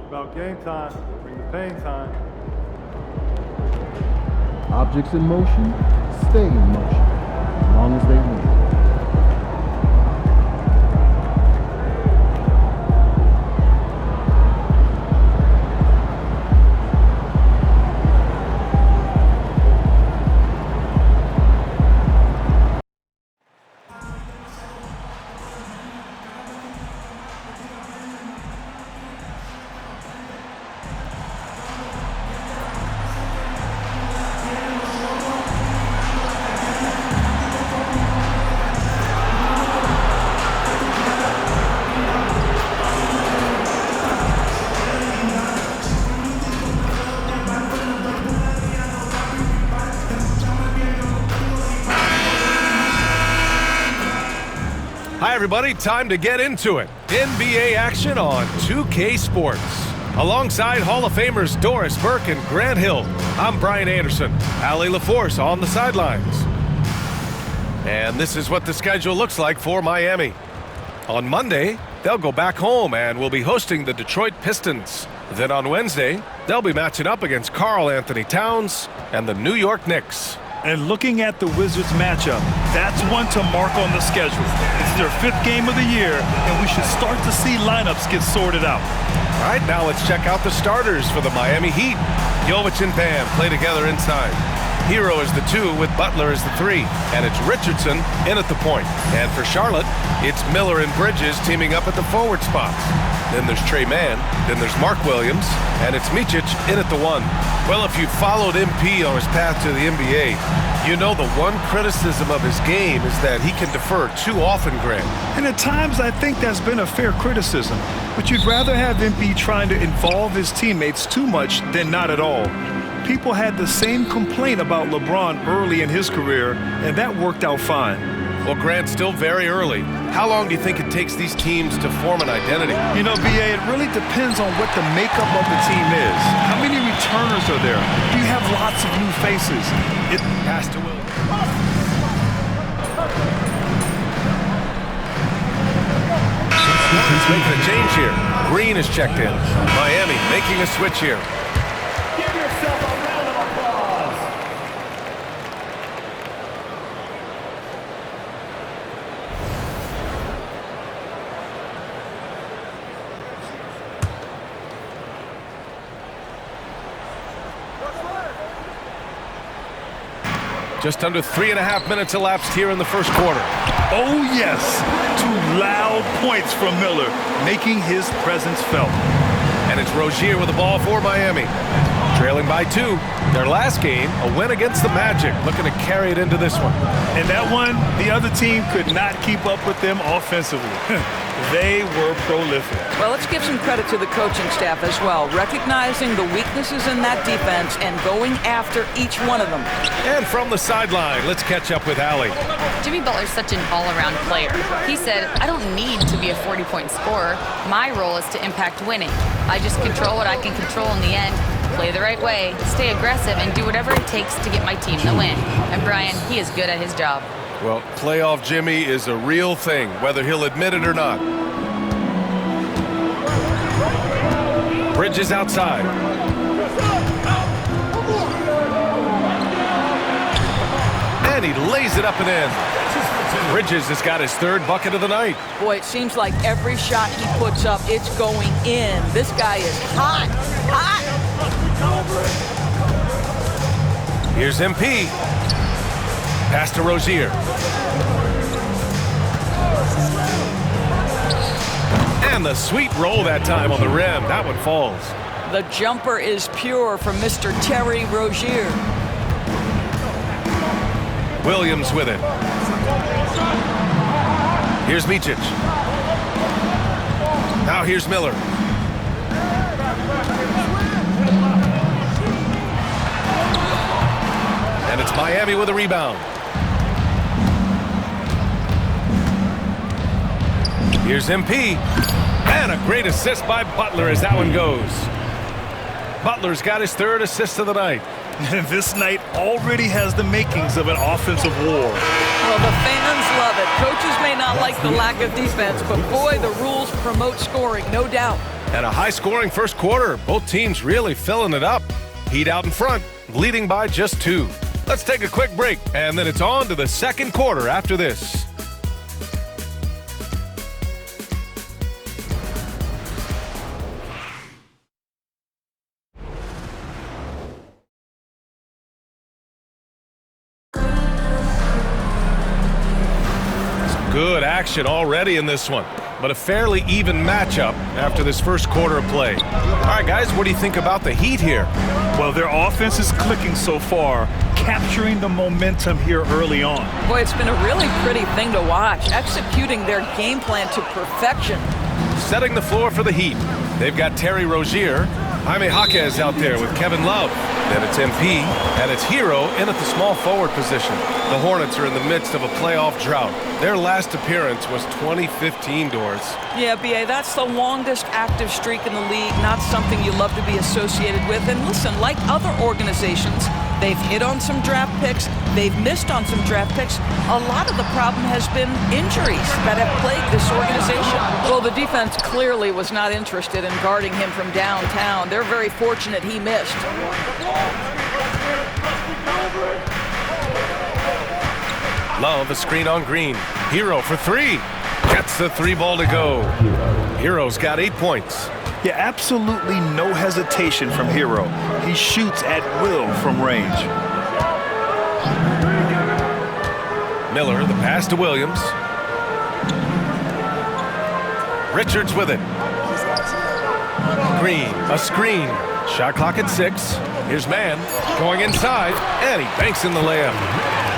About game time. Bring the pain time. Objects in motion stay in motion as long as they move. Hi everybody, time to get into it. NBA action on 2K Sports. Alongside Hall of Famers Doris Burke and Grant Hill, I'm Brian Anderson. Allie LaForce on the sidelines. And this is what the schedule looks like for Miami. On Monday, they'll go back home and will be hosting the Detroit Pistons. Then on Wednesday, they'll be matching up against Karl Anthony Towns and the New York Knicks. And looking at the Wizards matchup, that's one to mark on the schedule. It's their 5th game of the year, and we should start to see lineups get sorted out. All right, now let's check out the starters for the Miami Heat. Jovic and Bam play together inside. Hero is the 2 with Butler as the 3, and it's Richardson in at the point. And for Charlotte, it's Miller and Bridges teaming up at the forward spots. Then there's Trey Mann, then there's Mark Williams, and it's Micic in at the 1. Well, if you followed MP on his path to the NBA, you know the one criticism of his game is that he can defer too often, Grant. And at times, I think that's been a fair criticism. But you'd rather have MP trying to involve his teammates too much than not at all. People had the same complaint about LeBron early in his career, and that worked out fine. Well, Grant, still very early. How long do you think it takes these teams to form an identity? You know, B.A., it really depends on what the makeup of the team is. How many returners are there? Do you have lots of new faces? It has to will. He's making a change here. Green is checked in. Miami making a switch here. Give yourself a round of applause. Just under 3.5 minutes elapsed here in the first quarter. Oh, yes. 2 loud points from Miller, making his presence felt. And it's Rozier with the ball for Miami. Trailing by 2. Their last game, a win against the Magic, looking to carry it into this one. And that one, the other team could not keep up with them offensively. They were prolific. Well, let's give some credit to the coaching staff as well, recognizing the weaknesses in that defense and going after each one of them. And from the sideline, let's catch up with Allie. Jimmy Butler's such an all-around player. He said, I don't need to be a 40-point scorer. My role is to impact winning. I just control what I can control in the end, play the right way, stay aggressive, and do whatever it takes to get my team the win. And Brian, he is good at his job. Well, playoff Jimmy is a real thing, whether he'll admit it or not. Bridges outside. And he lays it up and in. Bridges has got his 3rd bucket of the night. Boy, it seems like every shot he puts up, it's going in. This guy is hot, hot. Here's MP. Pass to Rozier. And the sweet roll that time on the rim. That one falls. The jumper is pure from Mr. Terry Rozier. Williams with it. Here's Micic. Now here's Miller. And it's Miami with a rebound. Here's MP. And a great assist by Butler as that one goes. Butler's got his 3rd assist of the night. And this night already has the makings of an offensive war. Well, the fans love it. Coaches may not like the lack of defense, but boy, the rules promote scoring, no doubt. And a high-scoring first quarter. Both teams really filling it up. Heat out in front, leading by just 2. Let's take a quick break, and then it's on to the second quarter after this. Good action already in this one, but a fairly even matchup after this first quarter of play. All right, guys, what do you think about the Heat here? Well, their offense is clicking so far, capturing the momentum here early on. Boy, it's been a really pretty thing to watch, executing their game plan to perfection. Setting the floor for the Heat. They've got Terry Rozier, Jaime Jaquez out there with Kevin Love. Then it's MP, and it's Hero in at the small forward position. The Hornets are in the midst of a playoff drought. Their last appearance was 2015, Doris. Yeah, B.A., that's the longest active streak in the league, not something you love to be associated with. And listen, like other organizations, they've hit on some draft picks, they've missed on some draft picks. A lot of the problem has been injuries that have plagued this organization. Well, the defense clearly was not interested in guarding him from downtown. They're very fortunate he missed. Love a screen on Green. Hero for 3. Gets the 3-ball to go. Hero's got 8 points. Yeah, absolutely no hesitation from Hero. He shoots at will from range. Miller, the pass to Williams. Richards with it. Green, a screen. Shot clock at 6. Here's Mann going inside, and he banks in the layup.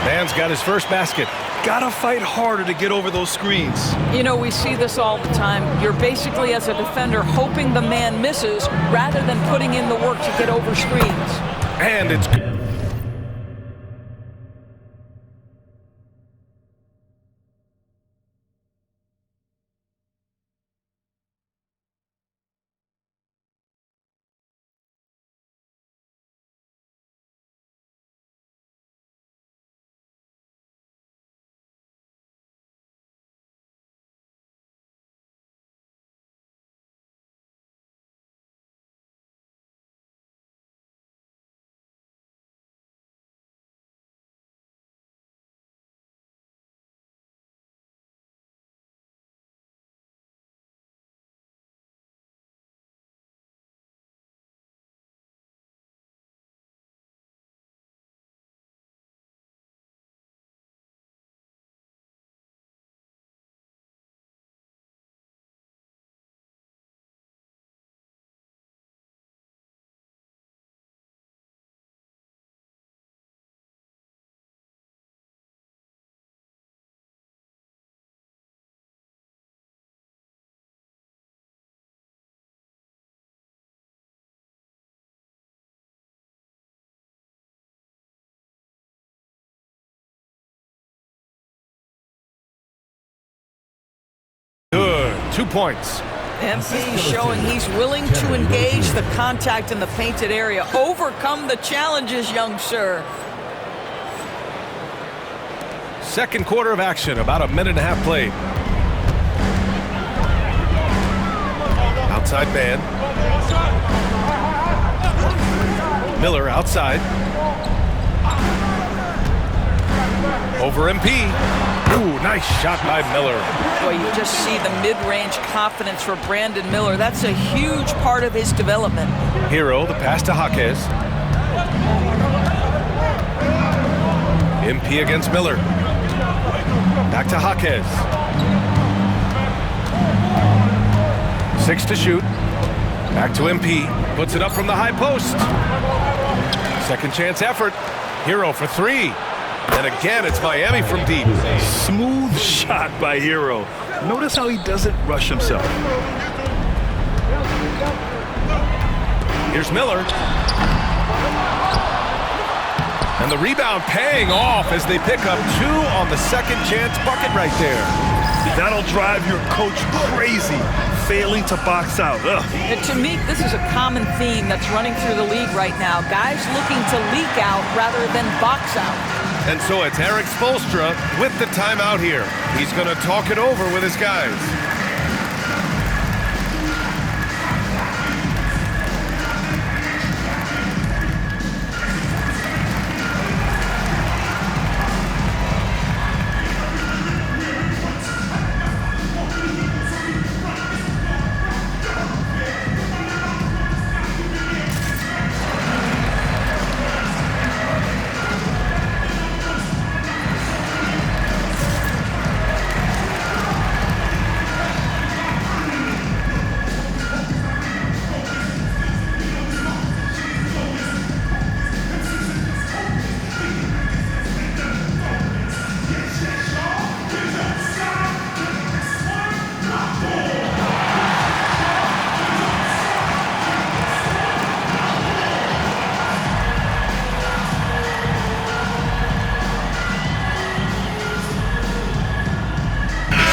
Mann's got his first basket. Gotta fight harder to get over those screens. You know, we see this all the time. You're basically, as a defender, hoping the man misses rather than putting in the work to get over screens. And it's good. Good. 2 points. MP showing he's willing to engage the contact in the painted area. Overcome the challenges, young sir. Second quarter of action, about a minute and a half played. Outside man. Miller outside. Over MP. Ooh, nice shot by Miller. Boy, you just see the mid-range confidence for Brandon Miller. That's a huge part of his development. Hero, the pass to Jaquez. MP against Miller. Back to Jaquez. 6 to shoot. Back to MP. Puts it up from the high post. Second chance effort. Hero for 3. And again, it's Miami from deep. Smooth shot by Hero. Notice how he doesn't rush himself. Here's Miller. And the rebound paying off as they pick up 2 on the second chance bucket right there. That'll drive your coach crazy, failing to box out. And to me, this is a common theme that's running through the league right now. Guys looking to leak out rather than box out. And so it's Eric Spoelstra with the timeout here. He's going to talk it over with his guys.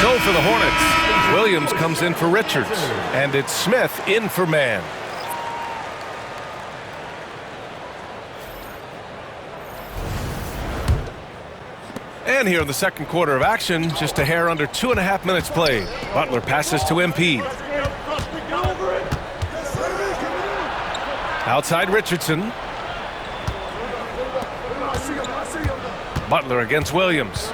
So for the Hornets, Williams comes in for Richards, and it's Smith in for man. And here in the second quarter of action, just a hair under 2.5 minutes played. Butler passes to MP. Outside Richardson. Butler against Williams.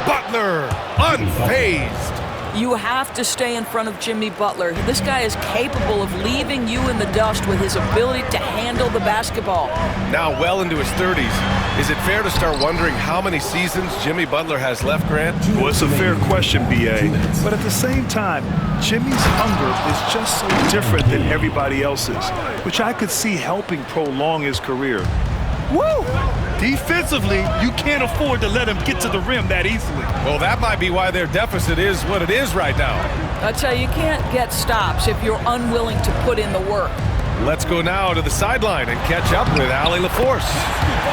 Butler, unfazed. You have to stay in front of Jimmy Butler. This guy is capable of leaving you in the dust with his ability to handle the basketball. Now well into his 30s. Is it fair to start wondering how many seasons Jimmy Butler has left, Grant? Well, it's a fair question, B.A. But at the same time, Jimmy's hunger is just so different than everybody else's, which I could see helping prolong his career. Woo! Defensively, you can't afford to let him get to the rim that easily. Well, that might be why their deficit is what it is right now. I tell you, you can't get stops if you're unwilling to put in the work. Let's go now to the sideline and catch up with Allie LaForce.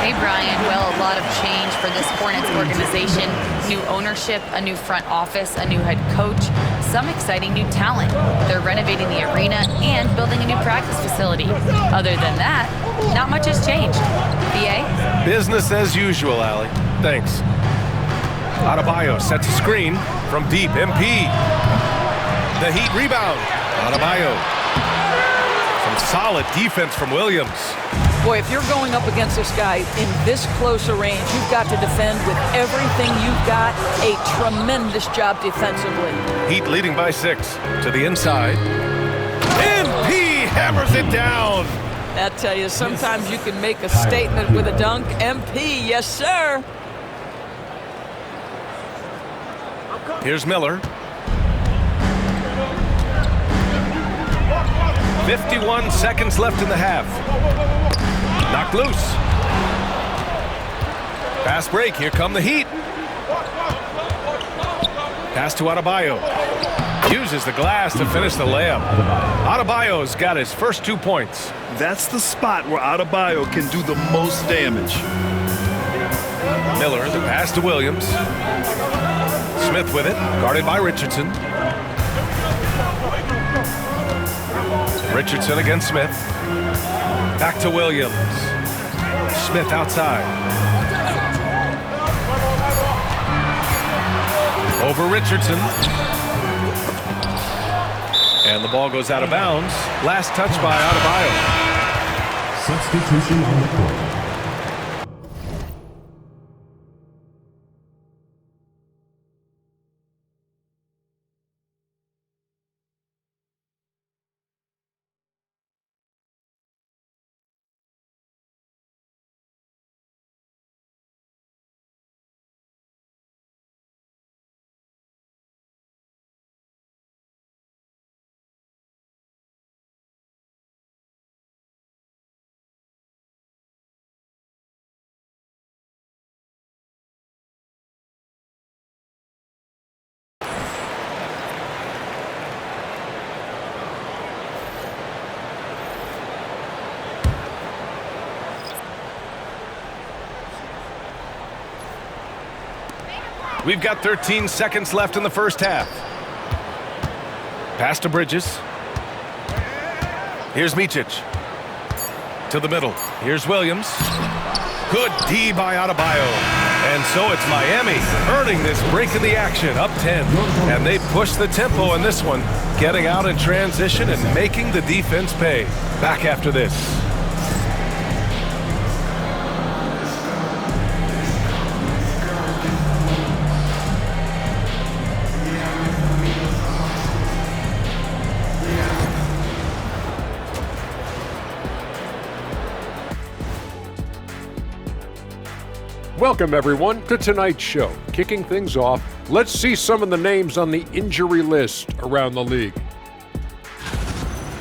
Hey, Brian. Well, a lot of change for this Hornets organization. New ownership, a new front office, a new head coach, some exciting new talent. They're renovating the arena and building a new practice facility. Other than that, not much has changed. B.A.? Business as usual, Allie. Thanks. Adebayo sets a screen from deep. MP. The Heat rebound. Adebayo. Some solid defense from Williams. Boy, if you're going up against this guy in this close a range, you've got to defend with everything you've got. A tremendous job defensively. Heat leading by 6 to the inside. MP hammers it down. I tell you, sometimes you can make a statement with a dunk. MP, yes, sir. Here's Miller. 51 seconds left in the half. Knocked loose. Fast break. Here come the Heat. Pass to Adebayo. Uses the glass to finish the layup. Adebayo's got his first 2 points. That's the spot where Adebayo can do the most damage. Miller, the pass to Williams. Smith with it, guarded by Richardson. Richardson against Smith. Back to Williams. Smith outside. Over Richardson. And the ball goes out of bounds. Last touch by Adebayo. Substitution on the court. We've got 13 seconds left in the first half. Pass to Bridges. Here's Micic. To the middle. Here's Williams. Good D by Adebayo. And so it's Miami earning this break in the action, up 10. And they push the tempo in this one, getting out in transition and making the defense pay. Back after this. Welcome, everyone, to tonight's show. Kicking things off, let's see some of the names on the injury list around the league.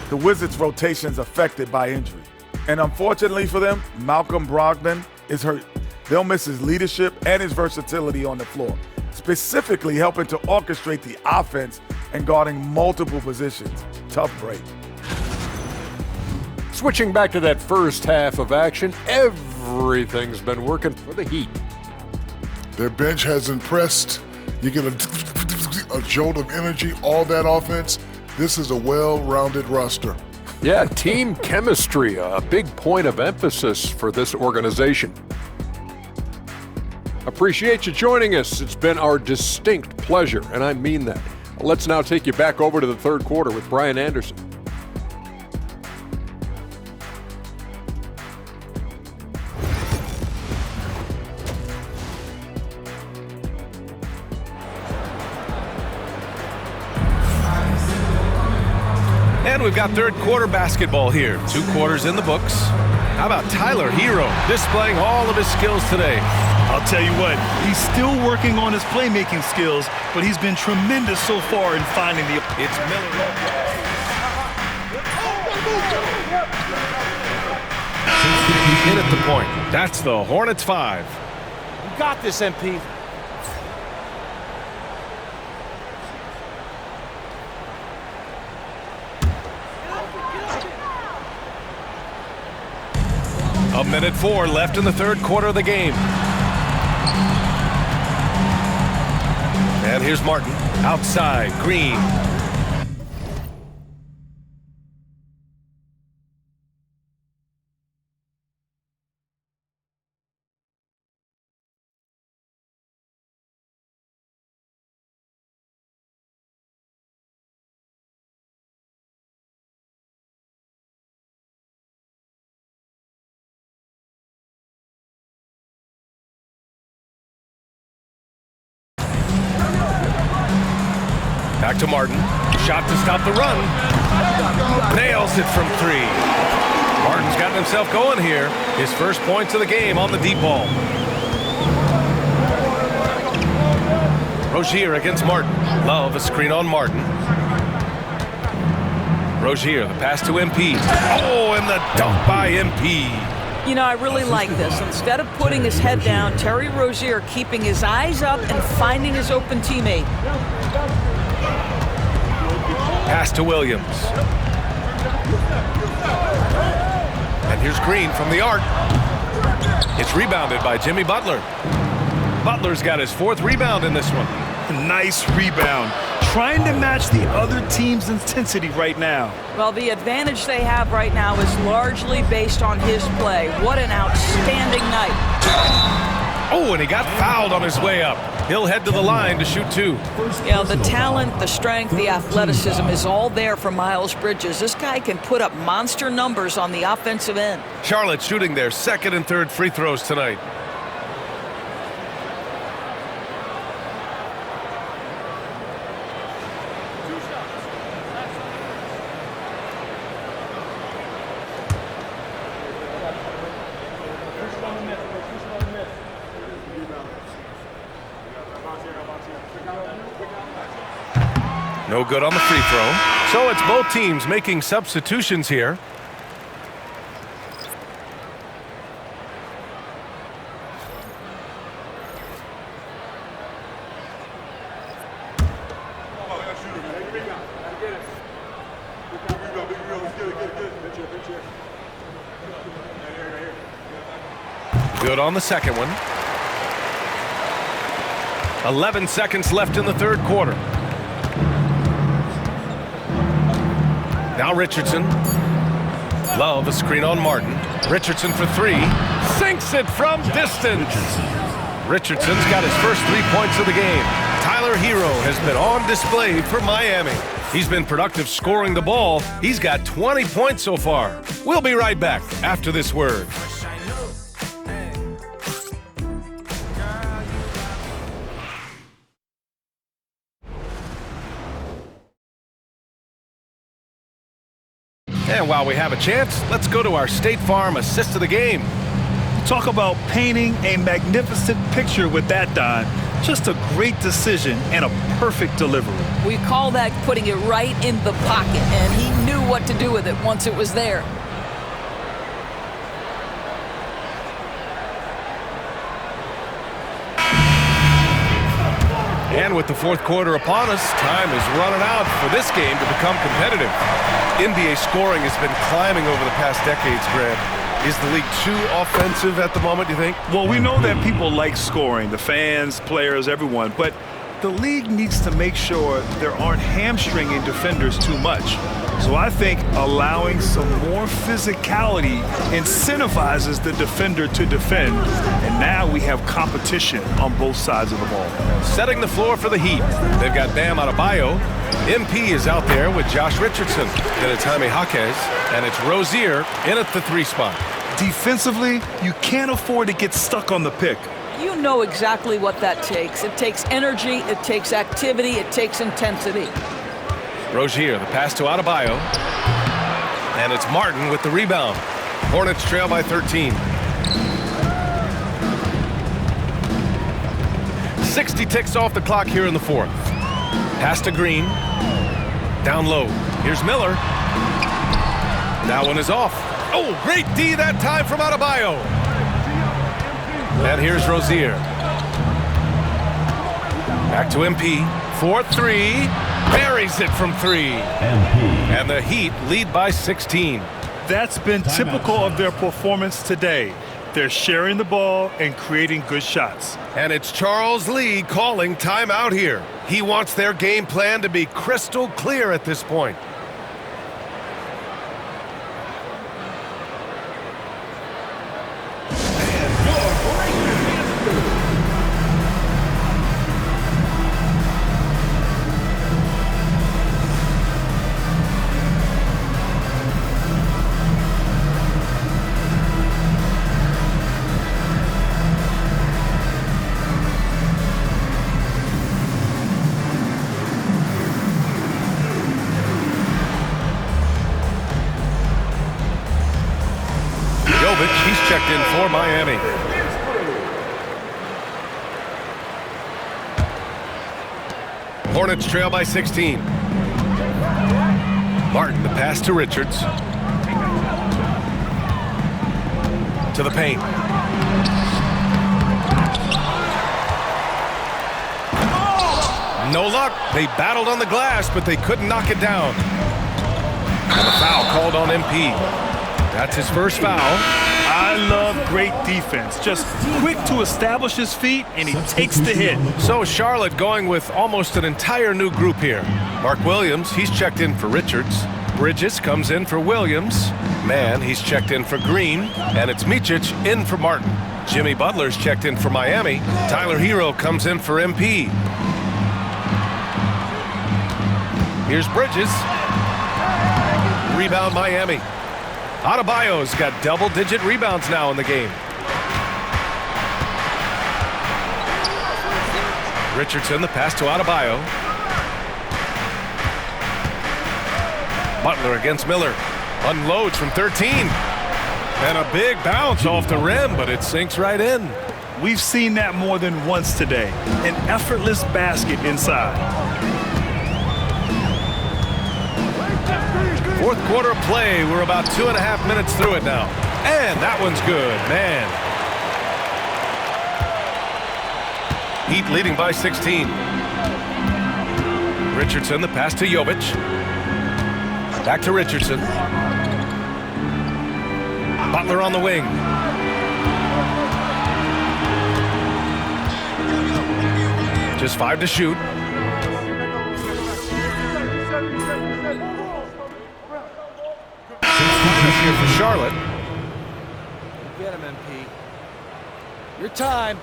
The Wizards' rotation's affected by injury. And unfortunately for them, Malcolm Brogdon is hurt. They'll miss his leadership and his versatility on the floor, specifically helping to orchestrate the offense and guarding multiple positions. Tough break. Switching back to that first half of action, everything's been working for the Heat. Their bench has impressed. You get a jolt of energy, all that offense. This is a well-rounded roster. Yeah, team chemistry, a big point of emphasis for this organization. Appreciate you joining us. It's been our distinct pleasure, and I mean that. Let's now take you back over to the third quarter with Brian Anderson. And we've got third quarter basketball here. 2 quarters in the books. How about Tyler Hero displaying all of his skills today? I'll tell you what, he's still working on his playmaking skills, but he's been tremendous so far in finding the... It's Miller. In at the point. That's the Hornets 5. You got this, MP. A minute 4 left in the third quarter of the game. And here's Martin. Outside, Green. Back to Martin. Shot to stop the run. Nails it from 3. Martin's gotten himself going here. His first points of the game on the deep ball. Rozier against Martin. Love a screen on Martin. Rozier, the pass to MP. Oh, and the dunk by MP. You know, I really like this. Instead of putting his head down, Terry Rozier keeping his eyes up and finding his open teammate. Pass to Williams. And here's Green from the arc. It's rebounded by Jimmy Butler. Butler's got his 4th rebound in this one. Nice rebound. Trying to match the other team's intensity right now. Well, the advantage they have right now is largely based on his play. What an outstanding night. Oh, and he got fouled on his way up. He'll head to the line to shoot 2. You know, the talent, the strength, the athleticism is all there for Miles Bridges. This guy can put up monster numbers on the offensive end. Charlotte shooting their 2nd and 3rd free throws tonight. No good on the free throw. So it's both teams making substitutions here. Good on the second one. 11 seconds left in the third quarter. Now Richardson. Love a screen on Martin. Richardson for three. Sinks it from distance. Richardson's got his first 3 points of the game. Tyler Hero has been on display for Miami. He's been productive scoring the ball. He's got 20 points so far. We'll be right back after this word. And while we have a chance, let's go to our State Farm assist of the game. Talk about painting a magnificent picture with that, Don. Just a great decision and a perfect delivery. We call that putting it right in the pocket, and he knew what to do with it once it was there. And with the fourth quarter upon us, time is running out for this game to become competitive. NBA scoring has been climbing over the past decades, Grant. Is the league too offensive at the moment, do you think? Well, we know that people like scoring, the fans, players, everyone, but the league needs to make sure there aren't hamstringing defenders too much. So I think allowing some more physicality incentivizes the defender to defend, and now we have competition on both sides of the ball. Setting the floor for the Heat. They've got Bam Adebayo. MP is out there with Josh Richardson. Then it's Jaime Jaquez, and it's Rozier in at the 3 spot. Defensively, you can't afford to get stuck on the pick. You know exactly what that takes. It takes energy, it takes activity, it takes intensity. Rozier, the pass to Adebayo. And it's Martin with the rebound. Hornets trail by 13. 60 ticks off the clock here in the fourth. Pass to Green. Down low. Here's Miller. That one is off. Oh, great D that time from Adebayo. And here's Rozier. Back to MP. 4-3. Buries it from 3. And the Heat lead by 16. That's been typical of their performance today. They're sharing the ball and creating good shots. And it's Charles Lee calling timeout here. He wants their game plan to be crystal clear at this point. He's checked in for Miami. Hornets trail by 16. Martin, the pass to Richards. To the paint. No luck. They battled on the glass, but they couldn't knock it down. And a foul called on MP. That's his first foul. I love great defense. Just quick to establish his feet, and he takes the hit. So Charlotte going with almost an entire new group here. Mark Williams, he's checked in for Richards. Bridges comes in for Williams. Mann, he's checked in for Green. And it's Micic in for Martin. Jimmy Butler's checked in for Miami. Tyler Hero comes in for MP. Here's Bridges. Rebound Miami. Adebayo's got double-digit rebounds now in the game. Richardson, the pass to Adebayo. Butler against Miller. Unloads from 13. And a big bounce off the rim, but it sinks right in. We've seen that more than once today. An effortless basket inside. Fourth quarter of play. We're about 2.5 minutes through it now. And that one's good, man. Heat leading by 16. Richardson, the pass to Jovic. Back to Richardson. Butler on the wing. Just 5 to shoot. Here for Charlotte. get him, MP. Your time.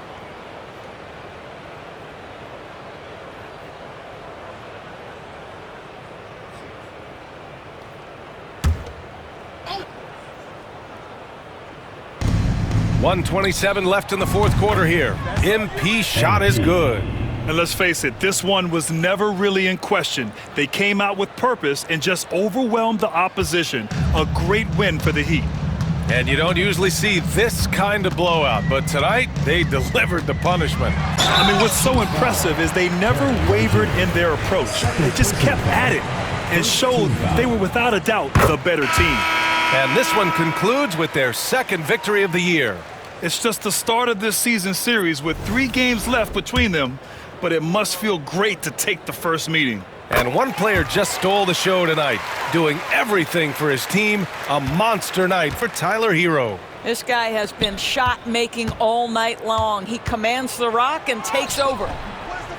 .127 left in the fourth quarter here. MP shot is good. And let's face it, this one was never really in question. They came out with purpose and just overwhelmed the opposition. A great win for the Heat. And you don't usually see this kind of blowout, but tonight they delivered the punishment. I mean, what's so impressive is they never wavered in their approach. They just kept at it and showed they were without a doubt the better team. And this one concludes with their second victory of the year. It's just the start of this season series with 3 games left between them, but it must feel great to take the first meeting. And one player just stole the show tonight, doing everything for his team. A monster night for Tyler Hero. This guy has been shot-making all night long. He commands the rock and takes over.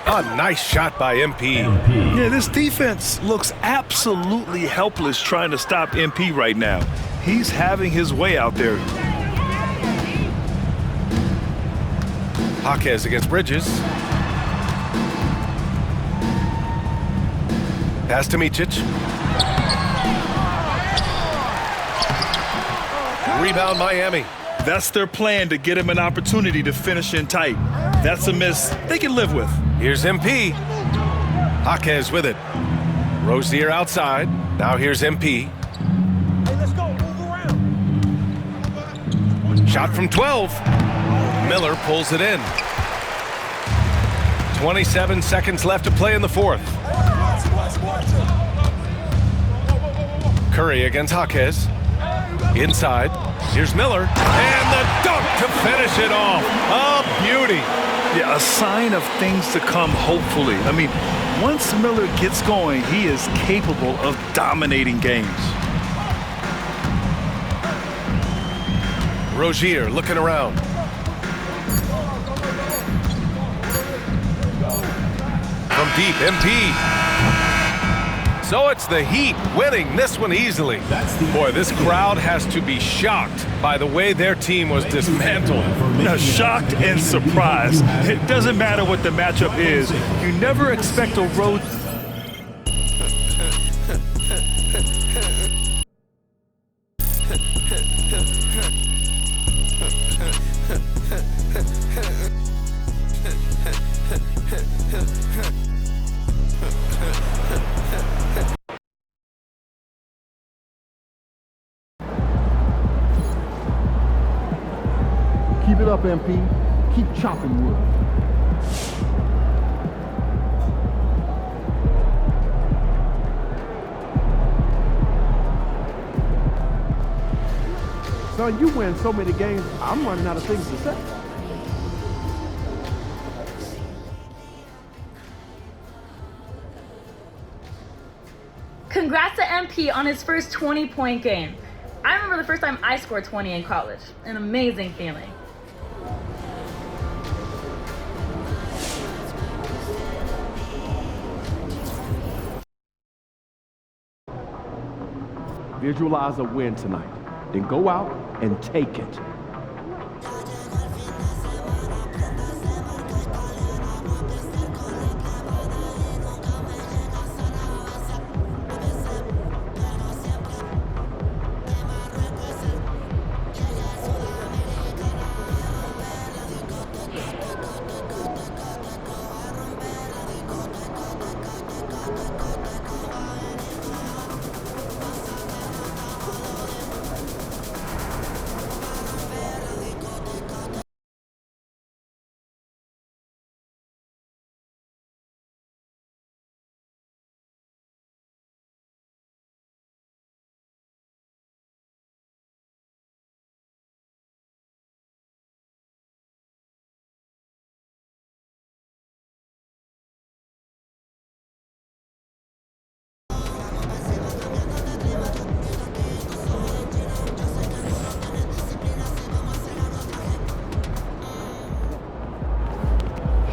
A nice shot by MP. Yeah, this defense looks absolutely helpless trying to stop MP right now. He's having his way out there. Jaquez against Bridges. Pass to Micic. Rebound Miami. That's their plan, to get him an opportunity to finish in tight. That's a miss they can live with. Here's MP. Jaquez with it. Rozier outside. Now here's MP. Hey, let's go. Move around. Shot from 12. Miller pulls it in. 27 seconds left to play in the fourth. Curry against Jaquez. Inside. Here's Miller. And the dunk to finish it off. A beauty. Yeah, a sign of things to come, hopefully. I mean, once Miller gets going, he is capable of dominating games. Rozier looking around. From deep, MP. So it's the Heat winning this one easily. Boy, this crowd has to be shocked by the way their team was dismantled. Now, shocked and surprised. It doesn't matter what the matchup is. You never expect a road. Keep it up, MP. Keep chopping wood. Son, you win so many games, I'm running out of things to say. Congrats to MP on his first 20-point game. I remember the first time I scored 20 in college. An amazing feeling. Visualize a win tonight. Then go out and take it.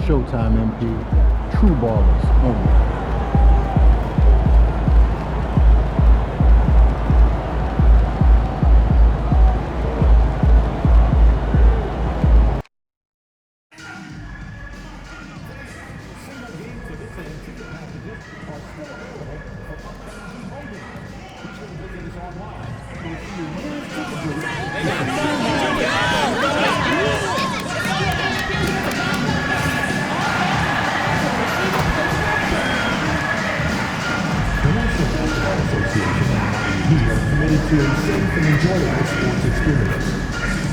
Showtime, MP. True ballers only. committed to a safe and enjoyable sports experience.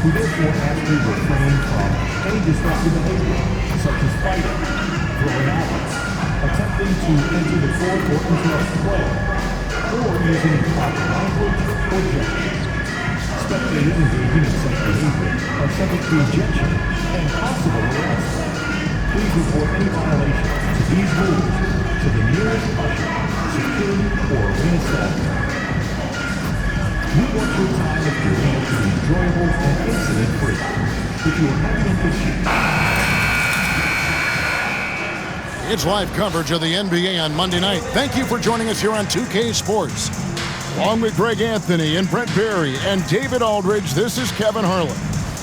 We therefore ask you to refrain from any disruptive behavior, such as fighting, throwing items, attempting to enter the court or interrupt play, or using improper language or gestures. Spectators engaging in such behavior are subject to ejection and possible arrest. Please report any violations to these rules to the nearest usher, security, or arena staff. We want your time at the arena to be enjoyable and incident-free. If you are having an issue, It's live coverage of the NBA on Monday night. Thank you for joining us here on 2K Sports. Along with Greg Anthony and Brent Barry and David Aldridge, this is Kevin Harlan.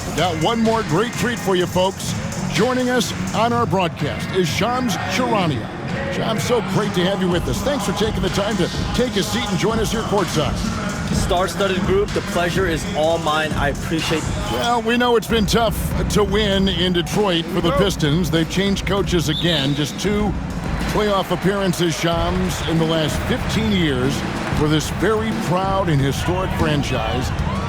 We've got one more great treat for you folks. Joining us on our broadcast is Shams Charania. Shams, so great to have you with us. Thanks for taking the time to take a seat and join us here courtside. Star-studded group, the pleasure is all mine. I appreciate it. Well, we know it's been tough to win in Detroit for the Pistons. They've changed coaches again. Just 2 playoff appearances, Shams, in the last 15 years for this very proud and historic franchise.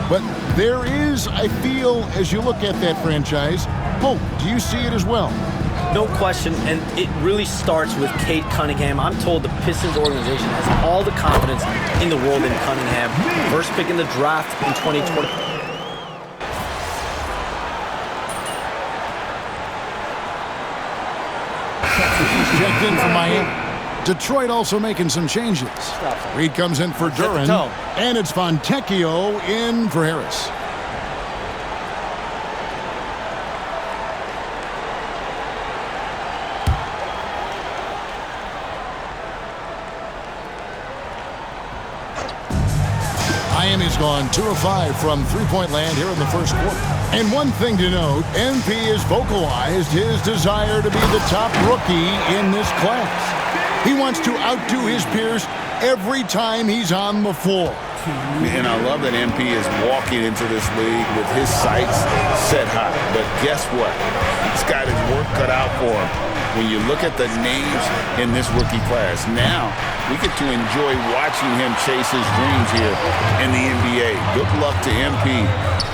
But there is, I feel, as you look at that franchise, hope. Do you see it as well? No question, and it really starts with Cade Cunningham. I'm told the Pistons organization has all the confidence in the world in Cunningham. First pick in the draft in 2020. He's checked in for Miami. Detroit also making some changes. Reed comes in for Duran, and it's Fontecchio in for Harris. Miami's gone 2 of 5 from three-point land here in the first quarter. And one thing to note, MP has vocalized his desire to be the top rookie in this class. He wants to outdo his peers every time he's on the floor. And I love that MP is walking into this league with his sights set high. But guess what? He's got his work cut out for him. When you look at the names in this rookie class, now we get to enjoy watching him chase his dreams here in the NBA. Good luck to MP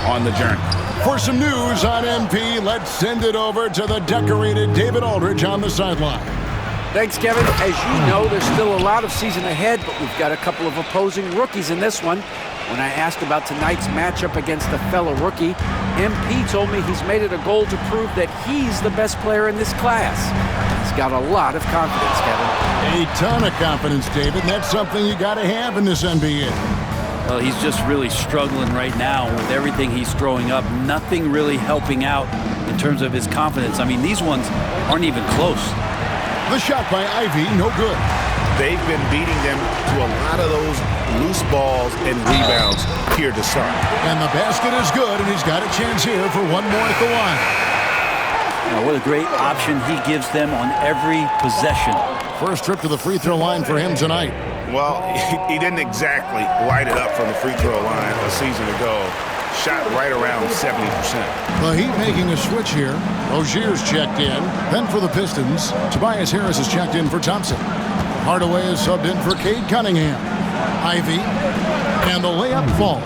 on the journey. For some news on MP, let's send it over to the decorated David Aldridge on the sideline. Thanks, Kevin. As you know, there's still a lot of season ahead, but we've got a couple of opposing rookies in this one. When I asked about tonight's matchup against a fellow rookie, MP told me he's made it a goal to prove that he's the best player in this class. He's got a lot of confidence, Kevin. A ton of confidence, David. That's something you got to have in this NBA. Well, he's just really struggling right now with everything he's throwing up. Nothing really helping out in terms of his confidence. I mean, these ones aren't even close. The shot by Ivy, no good. They've been beating them to a lot of those loose balls and rebounds here to start. And the basket is good, and he's got a chance here for one more at the line. Now, what a great option he gives them on every possession. First trip to the free throw line for him tonight. Well, he didn't exactly light it up from the free throw line a season ago. Shot right around 70%. The Heat making a switch here. Rozier's checked in. Then for the Pistons, Tobias Harris is checked in for Thompson. Hardaway is subbed in for Cade Cunningham. Ivy, and the layup falls.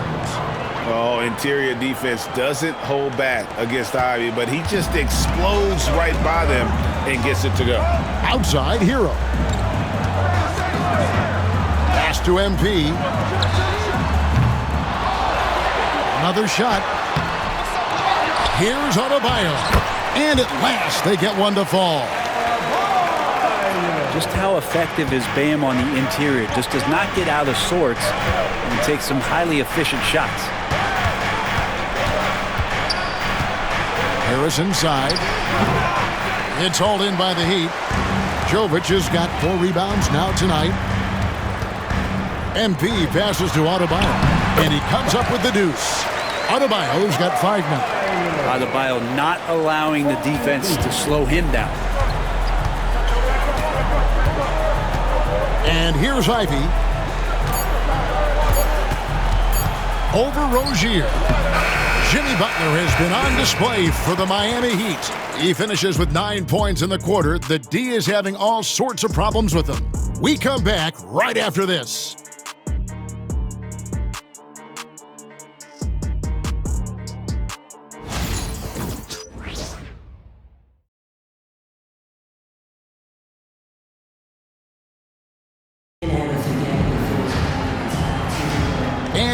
Oh, interior defense doesn't hold back against Ivy, but he just explodes right by them and gets it to go. Outside, Hero. Pass to MP. Another shot. Here's Adebayo. And at last, they get one to fall. Just how effective is Bam on the interior? Just does not get out of sorts and takes some highly efficient shots. Harris inside. It's hauled in by the Heat. Jovic has got 4 rebounds now tonight. MP passes to Adebayo, and he comes up with the deuce. Adebayo's got 5 now. Adebayo not allowing the defense to slow him down. And here's Ivy. Over Rozier. Jimmy Butler has been on display for the Miami Heat. He finishes with 9 points in the quarter. The D is having all sorts of problems with him. We come back right after this.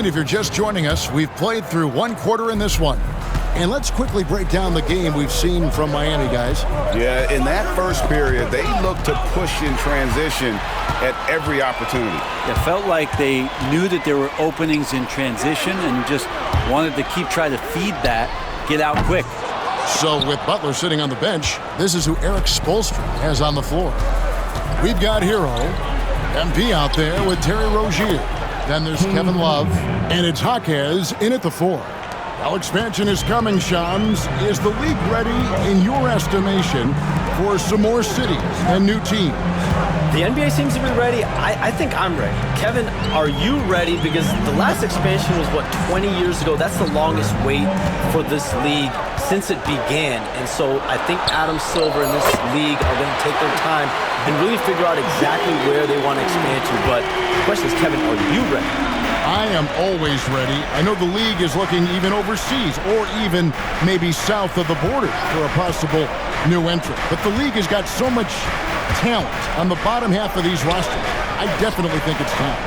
And if you're just joining us, we've played through one quarter in this one. And let's quickly break down the game we've seen from Miami, guys. Yeah, in that first period, they looked to push in transition at every opportunity. It felt like they knew that there were openings in transition and just wanted to trying to feed that, get out quick. So with Butler sitting on the bench, this is who Eric Spoelstra has on the floor. We've got Hero, MP out there with Terry Rozier. Then there's Kevin Love, and it's Jaquez in at the 4. How expansion is coming, Shams. Is the league ready, in your estimation, for some more cities and new teams? The NBA seems to be ready. I think I'm ready. Kevin, are you ready? Because the last expansion was, 20 years ago? That's the longest wait for this league since it began. And so I think Adam Silver and this league are going to take their time and really figure out exactly where they want to expand to. But the question is, Kevin, are you ready? I am always ready. I know the league is looking even overseas or even maybe south of the border for a possible new entrant. But the league has got so much talent on the bottom half of these rosters. I definitely think it's time.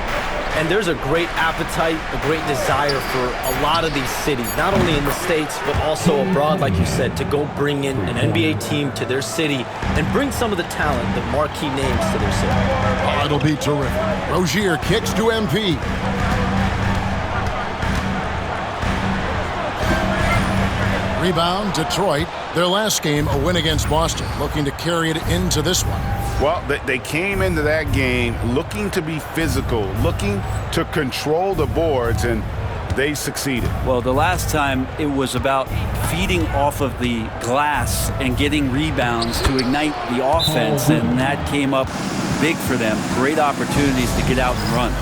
And there's a great appetite, a great desire for a lot of these cities, not only in the States, but also abroad, like you said, to go bring in an NBA team to their city and bring some of the talent, the marquee names to their city. Oh, it'll be terrific. Rozier kicks to MP. Rebound, Detroit. Their last game, a win against Boston, looking to carry it into this one. Well, they came into that game looking to be physical, looking to control the boards, and they succeeded. Well, the last time it was about feeding off of the glass and getting rebounds to ignite the offense, and that came up big for them. Great opportunities to get out and run.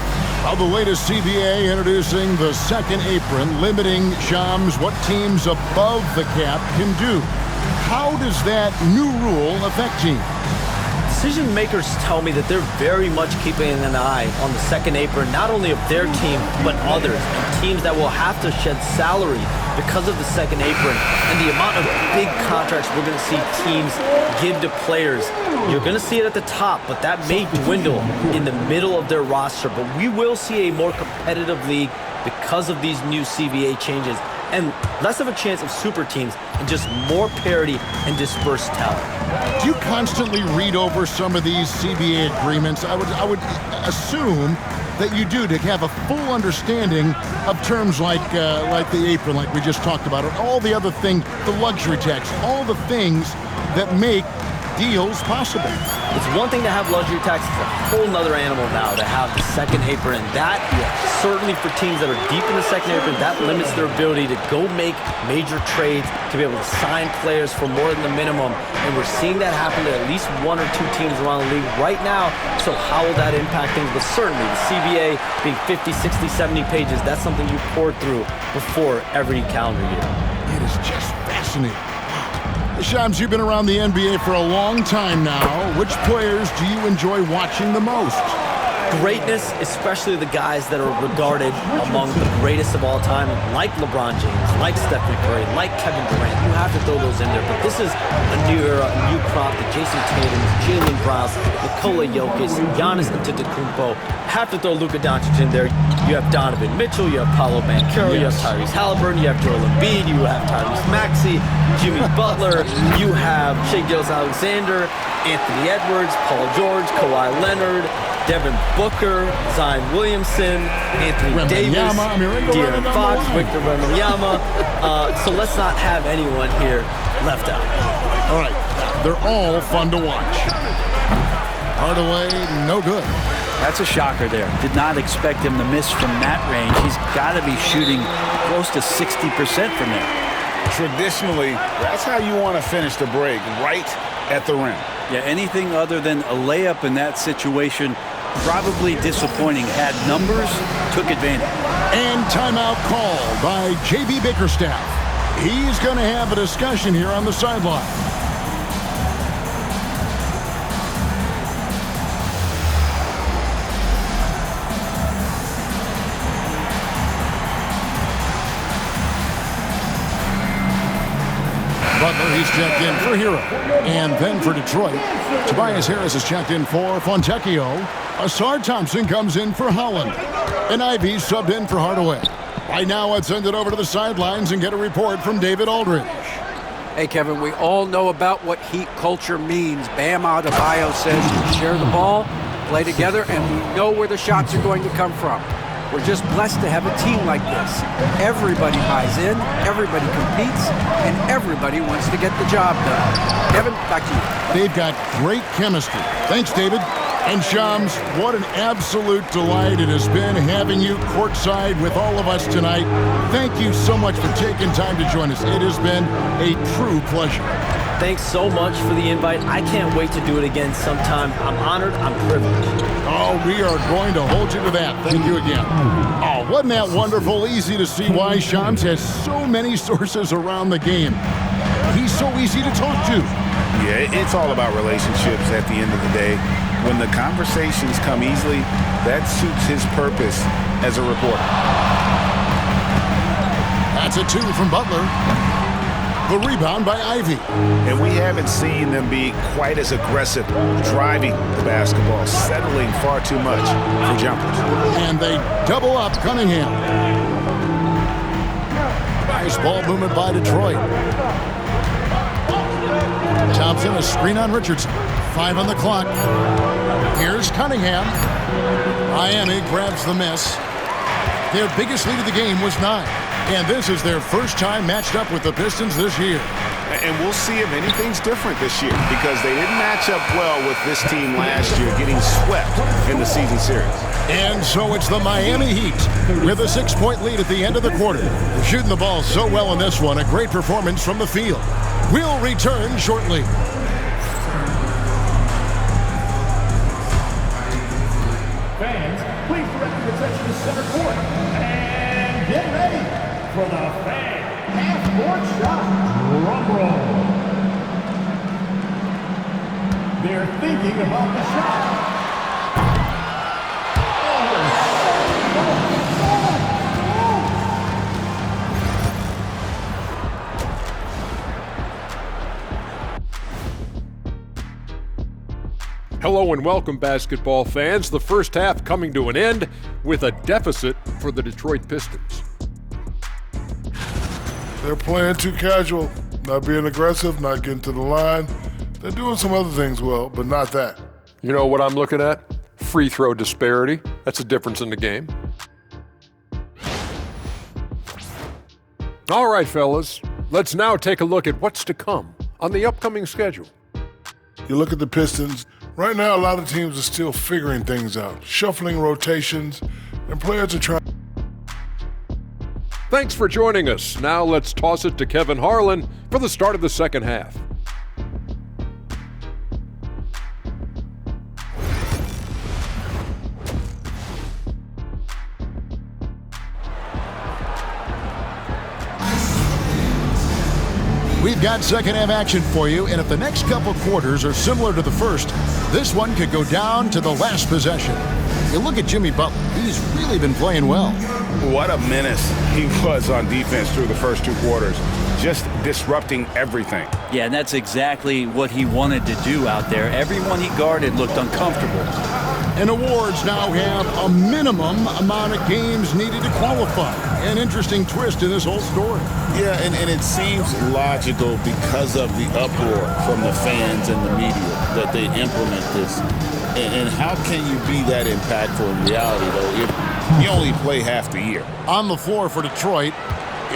Well, the latest CBA introducing the second apron, limiting Shams what teams above the cap can do. How does that new rule affect teams? Decision makers tell me that they're very much keeping an eye on the second apron, not only of their team, but others, and teams that will have to shed salary because of the second apron and the amount of big contracts we're going to see teams give to players. You're going to see it at the top, but that may dwindle in the middle of their roster. But we will see a more competitive league because of these new CBA changes and less of a chance of super teams and just more parity and dispersed talent. Do you constantly read over some of these CBA agreements? I would assume that you do, to have a full understanding of terms like the apron, like we just talked about, and all the other things, the luxury tax, all the things that make deals possible. It's one thing to have luxury tax, it's a whole nother animal now to have the second apron, and that certainly for teams that are deep in the second apron, that limits their ability to go make major trades, to be able to sign players for more than the minimum, and we're seeing that happen to at least one or two teams around the league right now. So how will that impact things? But certainly the CBA being 50, 60, 70 pages, that's something you pour through before every calendar year. It is just fascinating. Shams, you've been around the NBA for a long time now. Which players do you enjoy watching the most? Greatness, especially the guys that are regarded among the greatest of all time, like LeBron James, like Stephen Curry, like Kevin Durant. You have to throw those in there. But this is a new era, a new crop. The Jason Tatum, Jalen Brown, Nikola Jokic, Giannis Antetokounmpo. Have to throw Luka Doncic in there. You have Donovan Mitchell, you have Paolo Banchero, you have Tyrese Halliburton, you have Joel Embiid, you have Tyrese Maxey, Jimmy Butler, you have Shai Gilgeous-Alexander, Anthony Edwards, Paul George, Kawhi Leonard, Devin Booker, Zion Williamson, Anthony Davis, De'Aaron Fox, Victor Wembanyama. So let's not have anyone here left out. All right, they're all fun to watch. Hardaway, no good. That's a shocker there. Did not expect him to miss from that range. He's got to be shooting close to 60% from there. Traditionally, that's how you want to finish the break, right at the rim. Yeah, anything other than a layup in that situation, probably disappointing. Had numbers, took advantage. And timeout called by J.B. Bickerstaff. He's going to have a discussion here on the sideline. Butler, he's checked in for Hero. And then for Detroit, Tobias Harris is checked in for Fontecchio. Asar Thompson comes in for Holland. And Ivy subbed in for Hardaway. Right now, let's send it over to the sidelines and get a report from David Aldridge. Hey, Kevin, we all know about what Heat culture means. Bam Adebayo says we share the ball, play together, and we know where the shots are going to come from. We're just blessed to have a team like this. Everybody buys in, everybody competes, and everybody wants to get the job done. Kevin, back to you. They've got great chemistry. Thanks, David. And Shams, what an absolute delight it has been having you courtside with all of us tonight. Thank you so much for taking time to join us. It has been a true pleasure. Thanks so much for the invite. I can't wait to do it again sometime. I'm honored. I'm privileged. Oh, we are going to hold you to that. Thank you again. Oh, wasn't that wonderful? Easy to see why Shams has so many sources around the game. He's so easy to talk to. Yeah, it's all about relationships at the end of the day. When the conversations come easily, that suits his purpose as a reporter. That's a 2 from Butler. The rebound by Ivy. And we haven't seen them be quite as aggressive driving the basketball, settling far too much for jumpers. And they double up Cunningham. Nice ball movement by Detroit. Thompson, a screen on Richardson. 5 on the clock. Here's Cunningham. Miami grabs the miss. Their biggest lead of the game was 9. And this is their first time matched up with the Pistons this year. And we'll see if anything's different this year because they didn't match up well with this team last year, getting swept in the season series. And so it's the Miami Heat with a 6-point lead at the end of the quarter. They're shooting the ball so well in this one. A great performance from the field. We'll return shortly. Fans, please direct your attention to center court. And get ready for the fan half-court shot. Drum roll. They're thinking about the shot. Hello and welcome, basketball fans. The first half coming to an end with a deficit for the Detroit Pistons. They're playing too casual, not being aggressive, not getting to the line. They're doing some other things well, but not that. You know what I'm looking at? Free throw disparity. That's a difference in the game. All right, fellas. Let's now take a look at what's to come on the upcoming schedule. You look at the Pistons. Right now, a lot of teams are still figuring things out, shuffling rotations, and players are trying. Thanks for joining us. Now let's toss it to Kevin Harlan for the start of the second half. We've got second half action for you, and if the next couple quarters are similar to the first, this one could go down to the last possession. You look at Jimmy Butler, he's really been playing well. What a menace he was on defense through the first 2 quarters, just disrupting everything. Yeah, and that's exactly what he wanted to do out there. Everyone he guarded looked uncomfortable. And awards now have a minimum amount of games needed to qualify. An interesting twist in this whole story. Yeah, and it seems logical because of the uproar from the fans and the media that they implement this. And how can you be that impactful in reality, though, if you only play half the year? On the floor for Detroit,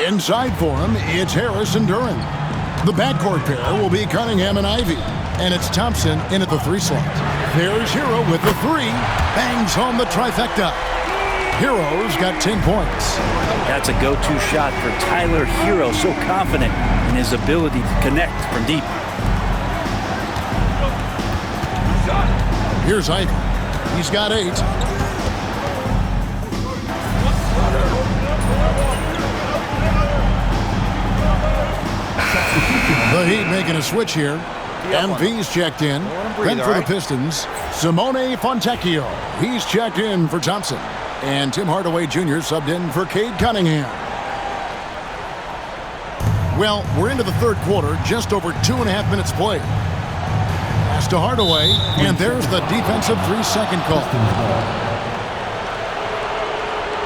inside for him, it's Harris and Duren. The backcourt pair will be Cunningham and Ivy. And it's Thompson in at the 3 slot. There's Hero with the 3. Bangs home the trifecta. Hero's got 10 points. That's a go-to shot for Tyler Hero, so confident in his ability to connect from deep. Here's Ivy. He's got 8. The Heat making a switch here. MV's checked in. Then for the Pistons, Simone Fontecchio. He's checked in for Thompson. And Tim Hardaway Jr. subbed in for Cade Cunningham. Well, we're into the third quarter, just over 2.5 minutes played. Pass to Hardaway, and there's the defensive 3-second call.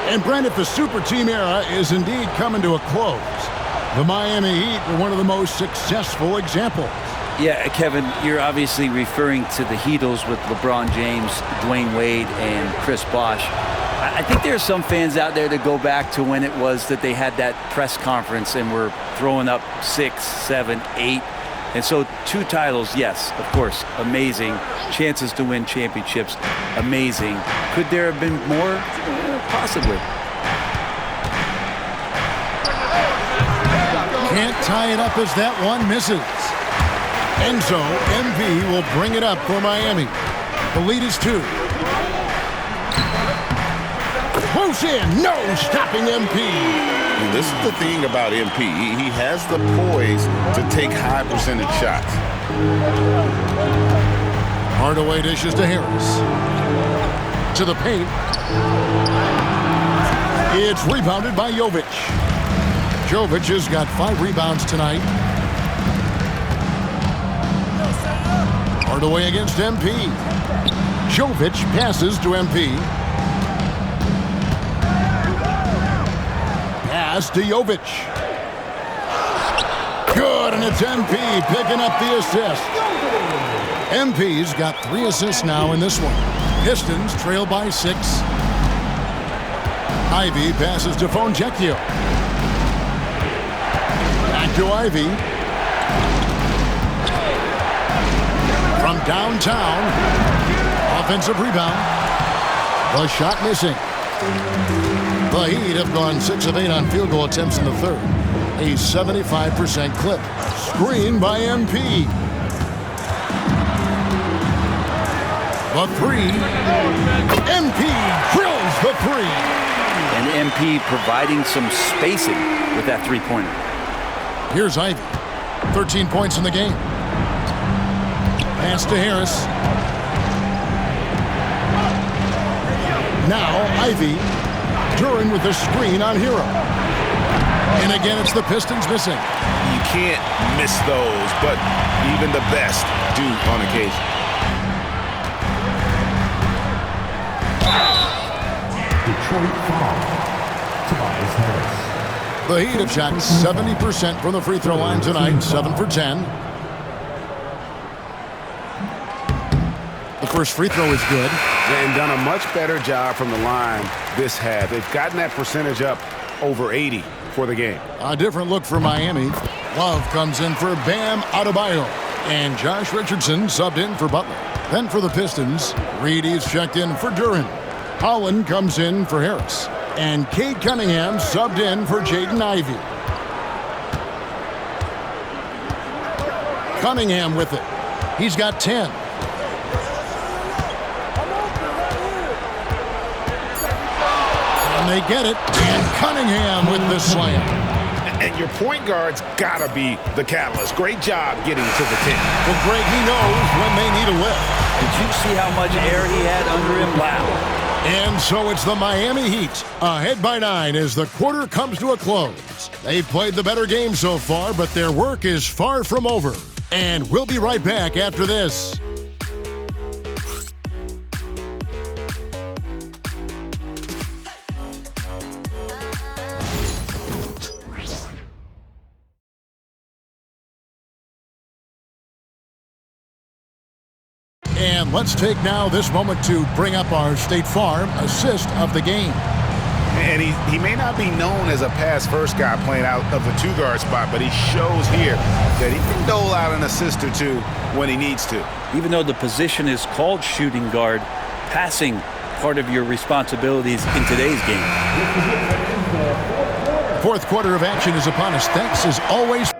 And Brent, if the super team era is indeed coming to a close, the Miami Heat were one of the most successful examples. Yeah, Kevin, you're obviously referring to the Heatles with LeBron James, Dwayne Wade, and Chris Bosh. I think there are some fans out there that go back to when it was that they had that press conference and were throwing up 6, 7, 8. And so 2 titles, yes, of course, amazing. Chances to win championships, amazing. Could there have been more? Possibly. Can't tie it up as that one misses. And so MP will bring it up for Miami. The lead is 2. Close in, no stopping MP. And this is the thing about MP. He has the poise to take high percentage shots. Hardaway dishes to Harris. To the paint. It's rebounded by Jovic. Jovic has got 5 rebounds tonight. Hardaway against MP. Jovic passes to MP. Pass to Jovic. Good, and it's MP picking up the assist. MP's got 3 assists now in this one. Pistons trail by 6. Ivy passes to Fontecchio. Back to Ivy. From downtown. Offensive rebound. The shot missing. The Heat have gone 6 of 8 on field goal attempts in the third. A 75% clip. Screen by MP. The 3. MP drills the 3. And MP providing some spacing with that 3-pointer. Here's Ivy. 13 points in the game. Pass to Harris. Now Ivy. Duran with the screen on Hero. And again, it's the Pistons missing. You can't miss those, but even the best do on occasion. Detroit foul. Tobias Harris. The Heat have shot 70% from the free throw line tonight, 7 for 10. The first free throw is good. And done a much better job from the line this half. They've gotten that percentage up over 80 for the game. A different look for Miami. Love comes in for Bam Adebayo. And Josh Richardson subbed in for Butler. Then for the Pistons, Reedy's checked in for Duran. Holland comes in for Harris. And Cade Cunningham subbed in for Jaden Ivey. Cunningham with it. He's got 10. And they get it. And Cunningham with the slam. And your point guard's got to be the catalyst. Great job getting to the 10. Well, Greg, he knows when they need a lift. Did you see how much air he had under him? Wow. And so it's the Miami Heat, ahead by 9 as the quarter comes to a close. They've played the better game so far, but their work is far from over. And we'll be right back after this. And let's take now this moment to bring up our State Farm assist of the game. And he may not be known as a pass-first guy playing out of the 2-guard spot, but he shows here that he can dole out an assist or 2 when he needs to. Even though the position is called shooting guard, passing part of your responsibilities in today's game. Fourth quarter of action is upon us. Thanks as always.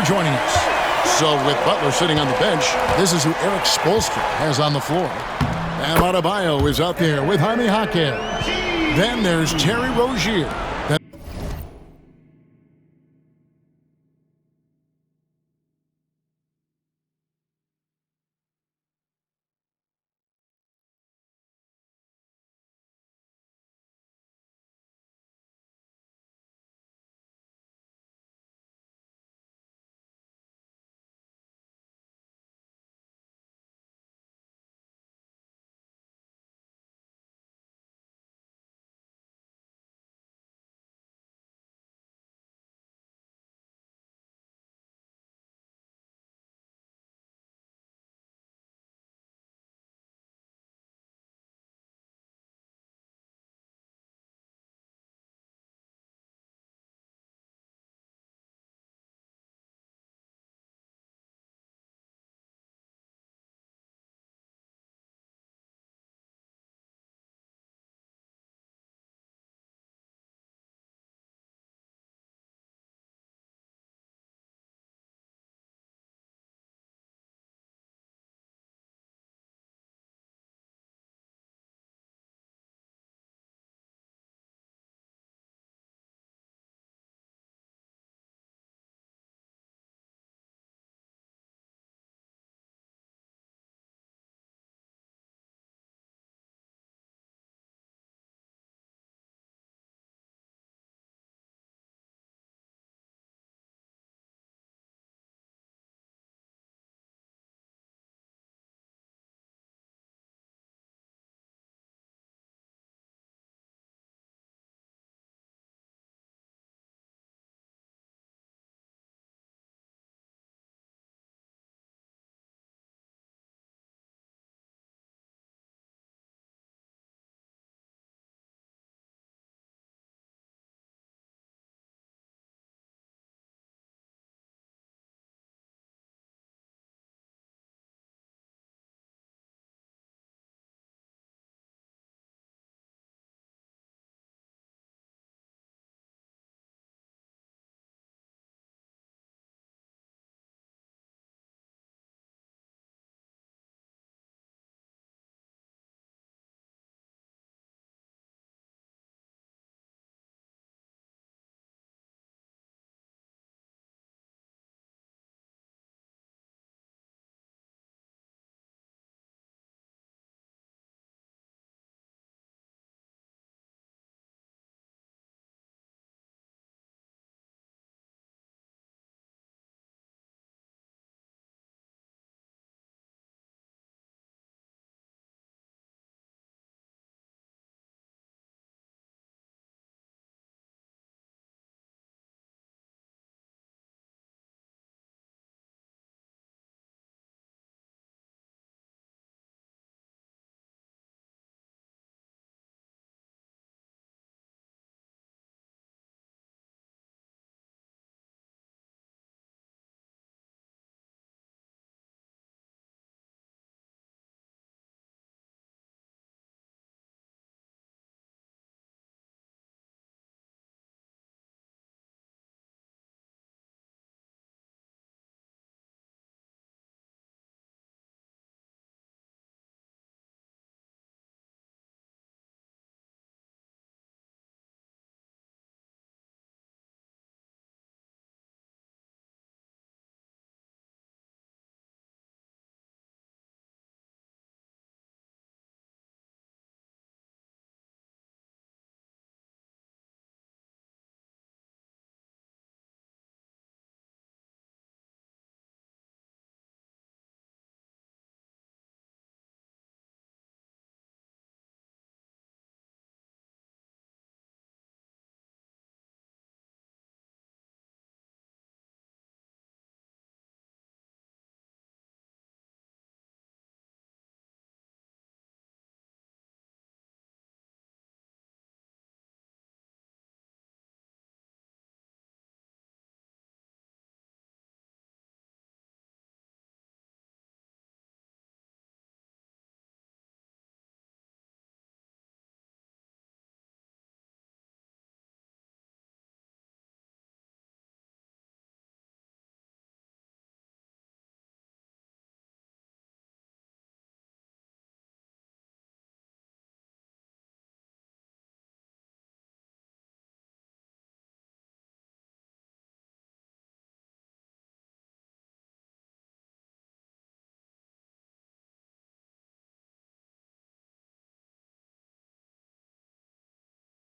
joining us. So with Butler sitting on the bench, this is who Eric Spoelstra has on the floor. Bam Adebayo is out there with Jaime Jaquez. Then there's Terry Rozier.